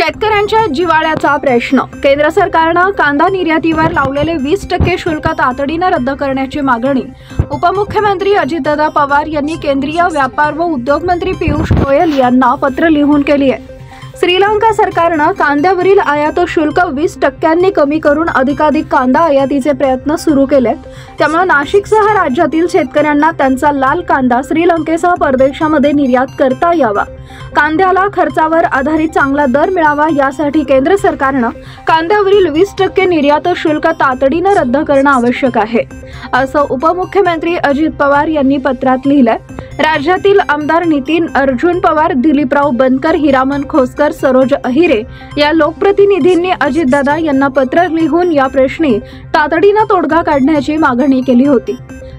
शेतकऱ्यांच्या जिव्हाळ्याचा प्रश्न। केंद्र सरकारने कांदा निर्यातीवर लावलेले 20% शुल्क तातडीने रद्द करण्याची मागणी उपमुख्यमंत्री अजितदादा पवार यांनी केंद्रीय व्यापार व उद्योग मंत्री पियुष गोयल यांना पत्र लिहून केली आहे। श्रीलंका सरकारने कांद्यावरील आयात शुल्क 20% कमी करून अधिकाधिक कांदा आयातीचे प्रयत्न सुरू केलेत। त्यामुळे नाशिकसह राज्यातील शेतकऱ्यांना त्यांचा लाल कांदा श्रीलंकेसह परदेशामध्ये निर्यात करता यावा, कांद्याला खर्चावर आधारित चांगला दर मिळावा यासाठी केंद्र सरकारने कांद्यावरील 20% निर्यात शुल्क तातडीने रद्द करणे आवश्यक आहे, असं उपमुख्यमंत्री अजित पवार यांनी पत्रात लिहिलंय। राज्यातील आमदार नितीन अर्जुन पवार, दिलीपराव बनकर, हिरामन खोसकर, सरोज अहिरे या लोकप्रतिनिधींनी अजितदादा यांना पत्र लिहून या प्रश्नी तातडीने तोडगा काढण्याची मागणी केली होती।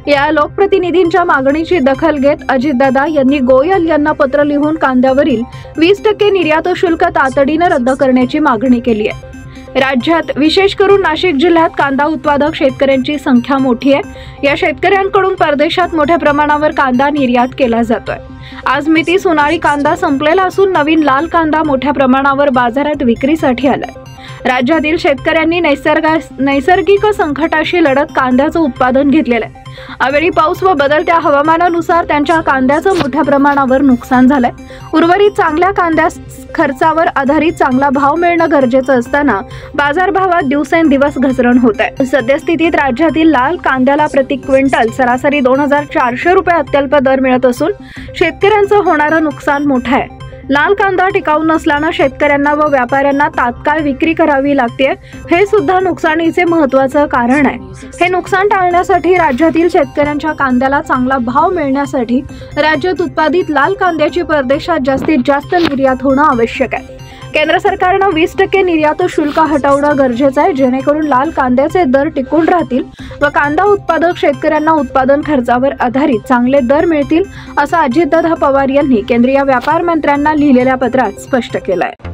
या लोकप्रतिनिधींच्या मागणीची दखल घेत अजितदादा यांनी गोयल यांना पत्र लिहून कांद्यावरील 20% निर्यात शुल्क तातडीने रद्द करण्याची मागणी केली आहे। राज्यात विशेष करून नाशिक जिल्ह्यात कांदा उत्पादक शेतकऱ्यांची संख्या मोठी आहे। या शेतकऱ्यांकडून परदेशात मोठ्या प्रमाणावर कांदा निर्यात केला जातोय। आज मिती उन्हाळी कांदा संपलेला असून नवीन लाल कांदा मोठ्या प्रमाणावर बाजारात विक्रीसाठी आलाय। राज्यातील शेतकऱ्यांनी नैसर्गिक संकटाशी लढत कांद्याचं उत्पादन घेतलेलं आहे। अवेळी पाऊस व बदलत्या हवामानानुसार त्यांच्या कांद्याचं मोठ्या प्रमाणावर नुकसान झालंय। उर्वरित चांगल्या कांद्यास खर्चावर आधारित चांगला भाव मिळणं गरजेचं असताना बाजारभावात दिवसेंदिवस घसरण होत आहे। सद्यस्थितीत राज्यातील लाल कांद्याला प्रति क्विंटल सरासरी 2400 रुपये अत्यल्प दर मिळत असून शेतकऱ्यांचं होणारं नुकसान मोठं आहे। लाल कांदा टिकाऊ नसल्याने शेतकऱ्यांना व व्यापाऱ्यांना तात्काळ विक्री करावी लागते, हे सुद्धा नुकसानीचे महत्त्वाचं कारण आहे। हे नुकसान टाळण्यासाठी राज्यातील शेतकऱ्यांच्या कांद्याला चांगला भाव मिळण्यासाठी राज्यात उत्पादित लाल कांद्याची परदेशात जास्तीत जास्त निर्यात होणं आवश्यक आहे। केंद्र सरकारने 20% निर्यात शुल्क हटवणं गरजेचं आहे, जेणेकरून लाल कांद्याचे दर टिकून राहतील व कांदा उत्पादक शेतकऱ्यांना उत्पादन खर्चावर आधारित चांगले दर मिळतील, असं अजितदादा पवार यांनी केंद्रीय व्यापार मंत्र्यांना लिहिलेल्या पत्रात स्पष्ट केलं आहे।